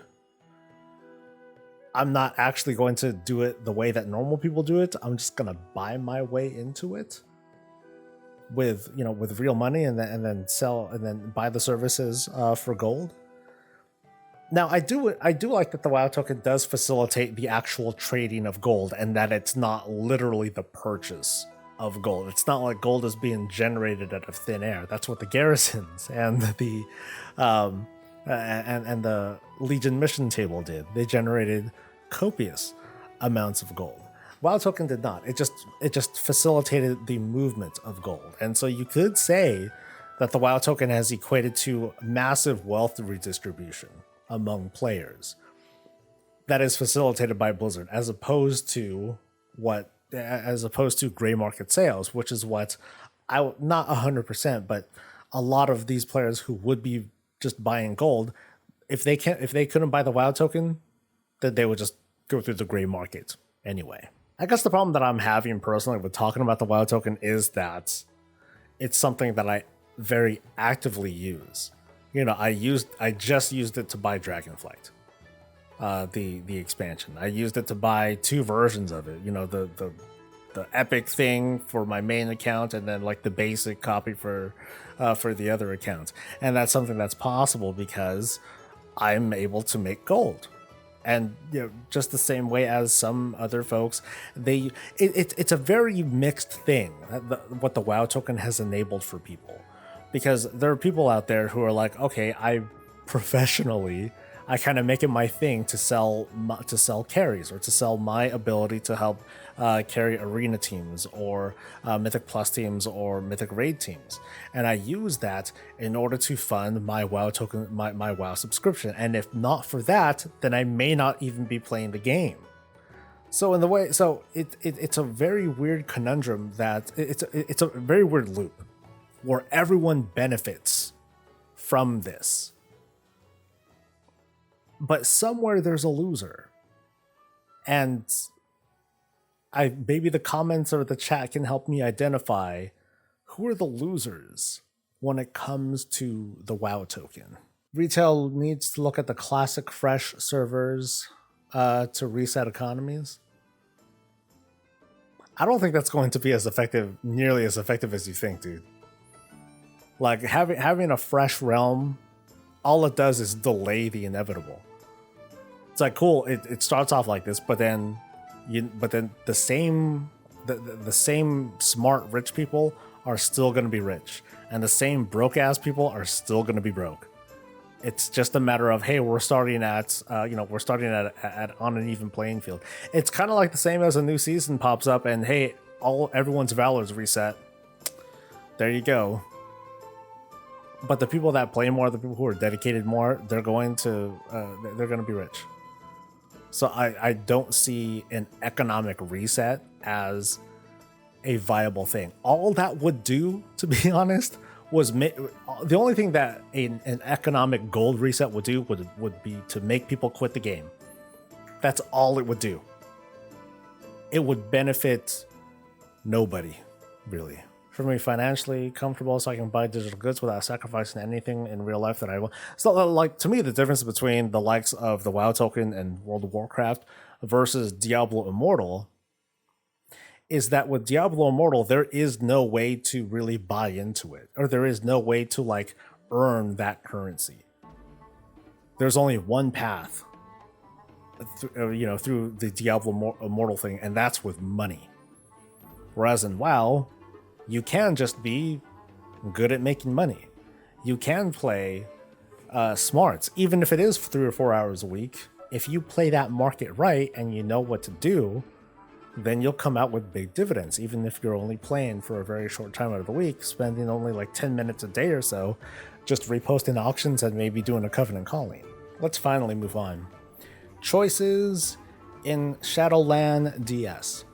I'm not actually going to do it the way that normal people do it. I'm just gonna buy my way into it with real money, and then sell and then buy the services for gold. Now, I do like that the WoW token does facilitate the actual trading of gold, and that it's not literally the purchase of gold. It's not like gold is being generated out of thin air. That's what the garrisons and the and the Legion mission table did. They generated copious amounts of gold. WoW token did not. It just facilitated the movement of gold. And so you could say that the WoW token has equated to massive wealth redistribution among players that is facilitated by Blizzard, as opposed to gray market sales, which is what not 100%, but a lot of these players who would be just buying gold, if they couldn't buy the WoW token, then they would just go through the gray market anyway. I guess the problem that I'm having personally with talking about the WoW token is that it's something that I very actively use. I just used it to buy Dragonflight, the expansion. I used it to buy 2 versions of it. The epic thing for my main account, and then like the basic copy for the other accounts. And that's something that's possible because I'm able to make gold. And just the same way as some other folks, it's a very mixed thing, what the WoW token has enabled for people. Because there are people out there who are like, okay, I kind of make it my thing to sell carries, or to sell my ability to help carry arena teams, or Mythic Plus teams, or Mythic Raid teams. And I use that in order to fund my WoW token, my WoW subscription. And if not for that, then I may not even be playing the game. So it's a very weird conundrum, that it's a very weird loop where everyone benefits from this. But somewhere there's a loser. And maybe the comments or the chat can help me identify who are the losers when it comes to the WoW token. Retail needs to look at the classic fresh servers to reset economies. I don't think that's going to be nearly as effective as you think, dude. Like having a fresh realm, all it does is delay the inevitable. It's like, cool, it starts off like this, but then the same smart rich people are still going to be rich, and the same broke ass people are still going to be broke. It's just a matter of, hey, we're starting at on an even playing field. It's kind of like the same as a new season pops up, and hey, everyone's Valor's reset. There you go. But the people that play more, the people who are dedicated more, they're going to be rich. So I don't see an economic reset as a viable thing. All that would do, to be honest, was the only thing that an economic gold reset would do would be to make people quit the game. That's all it would do. It would benefit nobody, really. For me, financially comfortable, so I can buy digital goods without sacrificing anything in real life that I want. So, like, to me, the difference between the likes of the WoW token and World of Warcraft versus Diablo Immortal is that with Diablo Immortal, there is no way to really buy into it, or there is no way to like earn that currency. There's only one path, through the Diablo Immortal thing, and that's with money. Whereas in WoW, you can just be good at making money. You can play smarts, even if it is 3 or 4 hours a week. If you play that market right and you know what to do, then you'll come out with big dividends, even if you're only playing for a very short time out of the week, spending only like 10 minutes a day or so, just reposting auctions and maybe doing a Covenant calling. Let's finally move on. Choices in Shadowland DS.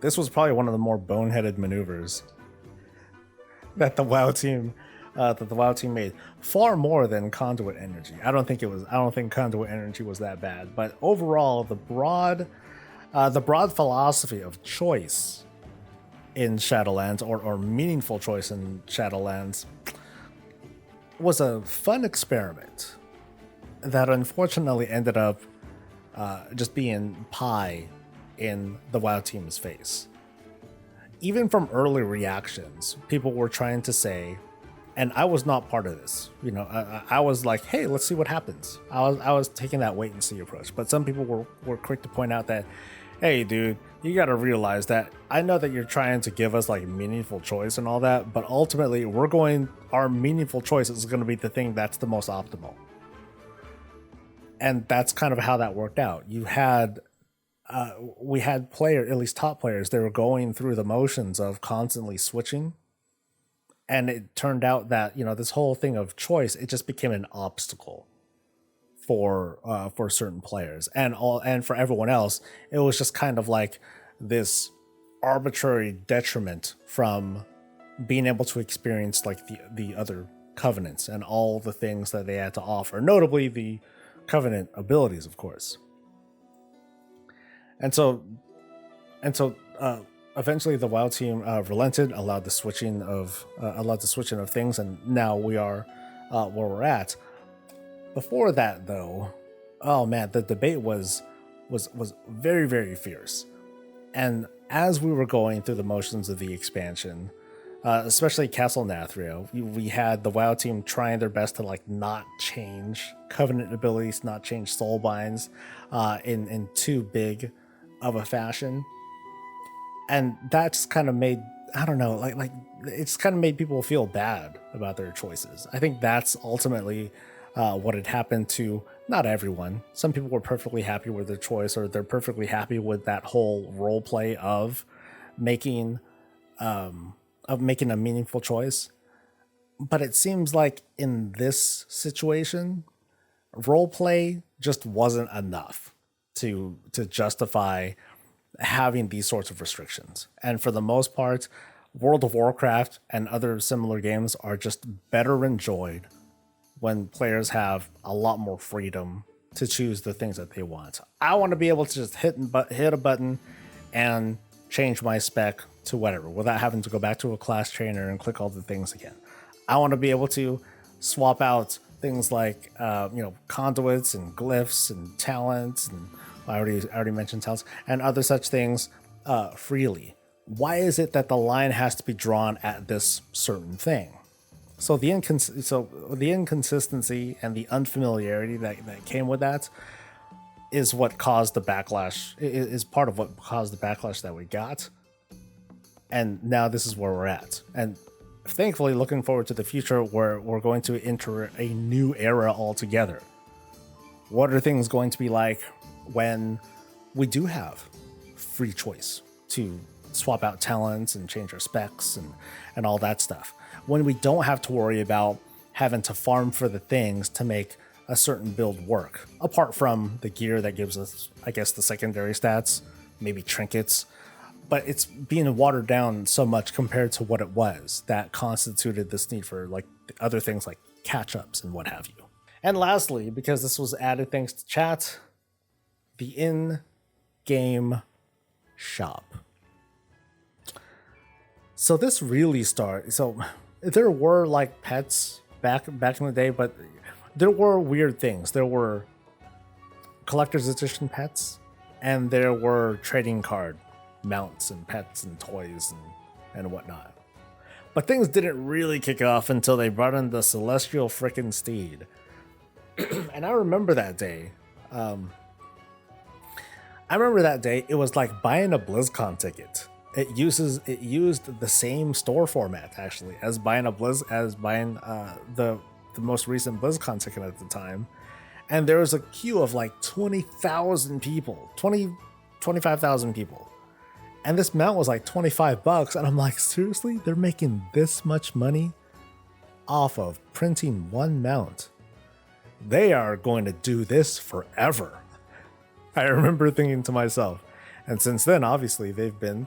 This was probably one of the more boneheaded maneuvers that the WoW team made, far more than Conduit Energy. I don't think Conduit Energy was that bad, but overall, the broad philosophy of choice in Shadowlands, or meaningful choice in Shadowlands, was a fun experiment that unfortunately ended up just being pie in the WoW team's face. Even from early reactions, people were trying to say, and I was not part of this, I was like, hey, let's see what happens. I was taking that wait and see approach, but some people were quick to point out that, hey dude, you got to realize that I know that you're trying to give us like meaningful choice and all that, but ultimately our meaningful choice is going to be the thing that's the most optimal. And that's kind of how that worked out. We had at least top players, they were going through the motions of constantly switching. And it turned out that, this whole thing of choice, it just became an obstacle for certain players, and for everyone else, it was just kind of like this arbitrary detriment from being able to experience like the other covenants and all the things that they had to offer, notably the covenant abilities, of course. And so eventually the WoW team relented, allowed the switching of things, and now we are where we're at. Before that, though, oh man, the debate was very, very fierce. And as we were going through the motions of the expansion, especially Castle Nathrio, we had the WoW team trying their best to like not change covenant abilities, not change soul binds in too big of a fashion. And that's kind of made, I don't know, like it's kind of made people feel bad about their choices. I think that's ultimately what had happened to not everyone. Some people were perfectly happy with their choice, or they're perfectly happy with that whole role play of making a meaningful choice. But it seems like in this situation, role play just wasn't enough to justify having these sorts of restrictions. And for the most part, World of Warcraft and other similar games are just better enjoyed when players have a lot more freedom to choose the things that they want. I want to be able to just hit a button and change my spec to whatever without having to go back to a class trainer and click all the things again. I want to be able to swap out things like conduits and glyphs and talents, and I already mentioned talents and other such things freely. Why is it that the line has to be drawn at this certain thing? So the inconsistency and the unfamiliarity that came with that is what caused the backlash. Is part of what caused the backlash that we got. And now this is where we're at. And thankfully, looking forward to the future, where we're going to enter a new era altogether. What are things going to be like when we do have free choice to swap out talents and change our specs and all that stuff? When we don't have to worry about having to farm for the things to make a certain build work, apart from the gear that gives us, I guess, the secondary stats, maybe trinkets, but it's being watered down so much compared to what it was that constituted this need for like other things like catch-ups and what have you. And lastly, because this was added thanks to chat, the in-game shop. So this really started, so there were like pets back in the day, but there were weird things. There were collector's edition pets, and there were trading card mounts and pets and toys and whatnot. But things didn't really kick off until they brought in the Celestial frickin' Steed. And I remember that day. It was like buying a BlizzCon ticket. It used the same store format actually as buying the most recent BlizzCon ticket at the time. And there was a queue of like 25,000 people. And this mount was like $25. And I'm like, seriously? They're making this much money off of printing one mount? They are going to do this forever. I remember thinking to myself. And since then, obviously, the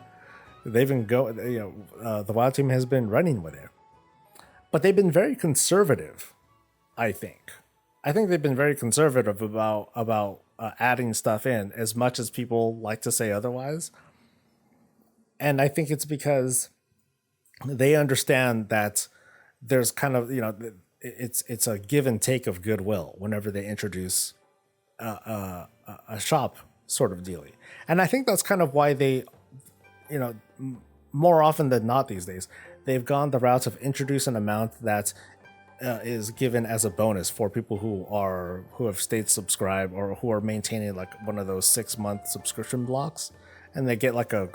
WoW team has been running with it. But they've been very conservative, I think. I think they've been very conservative about adding stuff in, as much as people like to say otherwise. And I think it's because they understand that there's kind of, it's a give and take of goodwill whenever they introduce a shop sort of dealie. And I think that's kind of why they, more often than not these days, they've gone the route of introducing an amount that is given as a bonus for people who have stayed subscribed or who are maintaining like one of those 6-month subscription blocks, and they get like a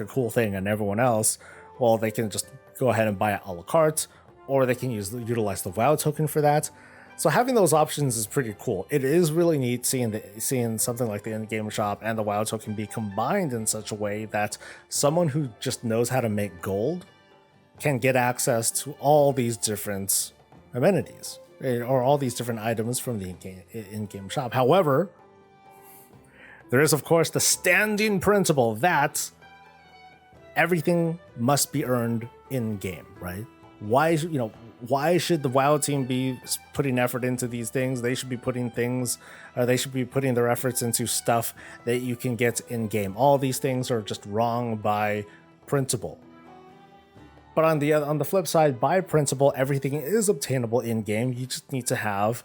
cool thing, and everyone else, well, they can just go ahead and buy it a la carte, or they can utilize the WoW token for that. So having those options is pretty cool. It is really neat seeing something like the in-game shop and the WoW token be combined in such a way that someone who just knows how to make gold can get access to all these different amenities or all these different items from the in-game shop. However, there is, of course, the standing principle that everything must be earned in-game, right? Why should the WoW team be putting effort into these things? They should be putting their efforts into stuff that you can get in-game. All these things are just wrong by principle. But on the flip side, by principle, everything is obtainable in-game. You just need to have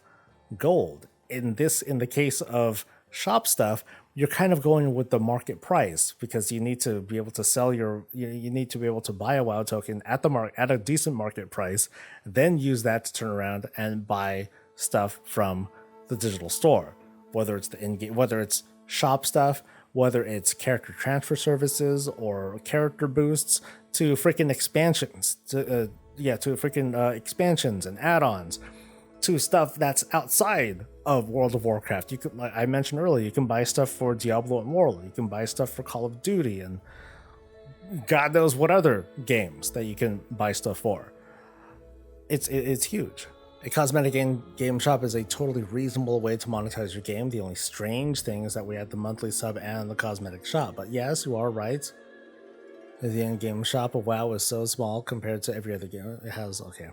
gold. In the case of shop stuff, you're kind of going with the market price, because you need to be able to sell you need to be able to buy a WoW token at a decent market price, then use that to turn around and buy stuff from the digital store, whether it's whether it's shop stuff, whether it's character transfer services or character boosts, to freaking expansions, expansions and add-ons, to stuff that's outside of World of Warcraft. You could, like I mentioned earlier, you can buy stuff for Diablo Immortal, you can buy stuff for Call of Duty, and God knows what other games that you can buy stuff for. It's huge. A cosmetic in-game shop is a totally reasonable way to monetize your game. The only strange thing is that we had the monthly sub and the cosmetic shop. But yes, you are right. The in-game shop of WoW is so small compared to every other game it has. Okay.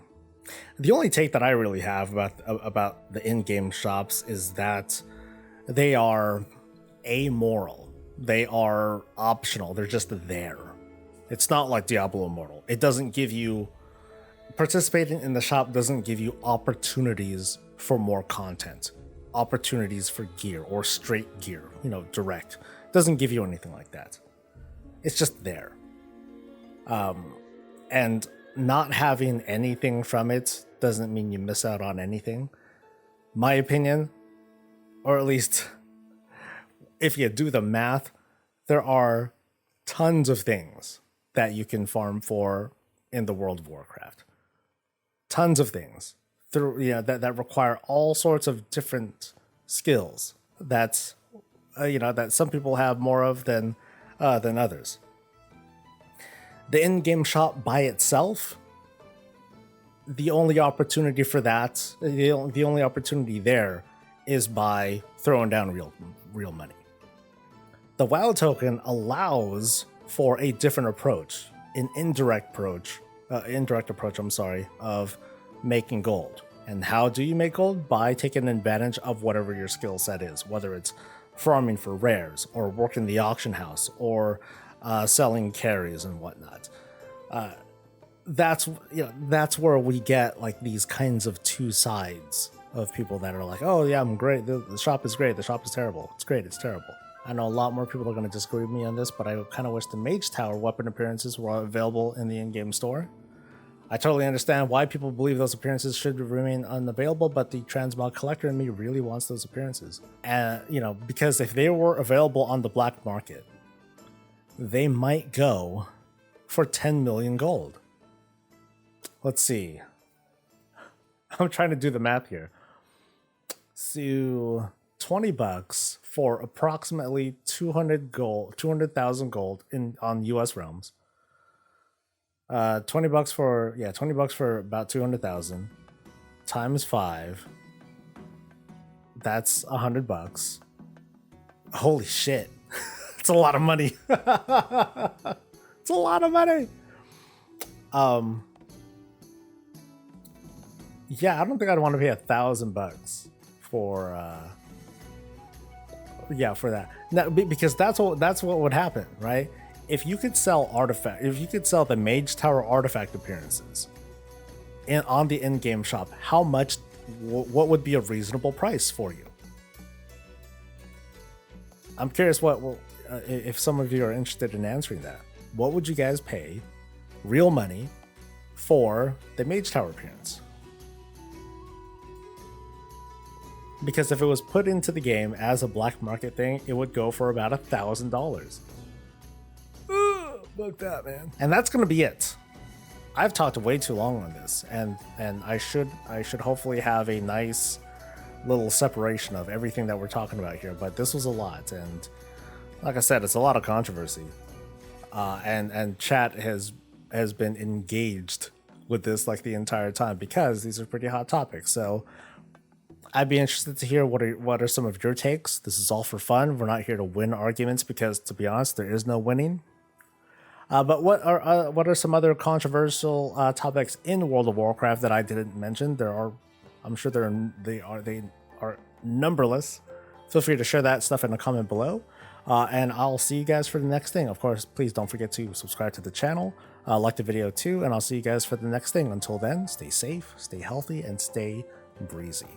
The only take that I really have about the in-game shops is that they are amoral. They are optional. They're just there. It's not like Diablo Immortal. It doesn't give you... Participating in the shop doesn't give you opportunities for more content, opportunities for gear or straight gear, direct. It doesn't give you anything like that. It's just there. And not having anything from it doesn't mean you miss out on anything. My opinion, or at least if you do the math, there are tons of things that you can farm for in the World of Warcraft. Tons of things that require all sorts of different skills that some people have more of than others. The in-game shop by itself, the only opportunity for that, the only opportunity there is by throwing down real money. The WoW token allows for a different approach, an indirect approach, of making gold. And how do you make gold? By taking advantage of whatever your skill set is, whether it's farming for rares or working the auction house or selling carries and whatnot. That's where we get like these kinds of two sides of people that are like, oh yeah, I'm great. The shop is great. The shop is terrible. It's great. It's terrible. I know a lot more people are going to disagree with me on this, but I kind of wish the Mage Tower weapon appearances were available in the in-game store. I totally understand why people believe those appearances should remain unavailable, but the transmog collector in me really wants those appearances. And, you know, because if they were available on the black market, they might go for 10 million gold. Let's see. I'm trying to do the math here. So $20 for approximately 200,000 gold on US realms. $20 for $20 for about 200,000 times 5. That's $100. Holy shit. It's a lot of money. It's a lot of money. Yeah, I don't think I'd want to pay $1,000 for for that. No, because that's what would happen, right? If you could sell the Mage Tower artifact appearances on the in-game shop, how much? What would be a reasonable price for you? I'm curious if some of you are interested in answering that. What would you guys pay, real money, for the Mage Tower appearance? Because if it was put into the game as a black market thing, it would go for about $1,000. Fuck that, man. And that's gonna be it. I've talked way too long on this, and I should hopefully have a nice little separation of everything that we're talking about here. But this was a lot, and like I said, it's a lot of controversy. And chat has been engaged with this like the entire time because these are pretty hot topics. So I'd be interested to hear what are some of your takes. This is all for fun. We're not here to win arguments because, to be honest, there is no winning. But what are some other controversial topics in World of Warcraft that I didn't mention? I'm sure they are numberless. Feel free to share that stuff in a comment below. And I'll see you guys for the next thing. Of course, please don't forget to subscribe to the channel, like the video too, and I'll see you guys for the next thing. Until then, stay safe, stay healthy, and stay breezy.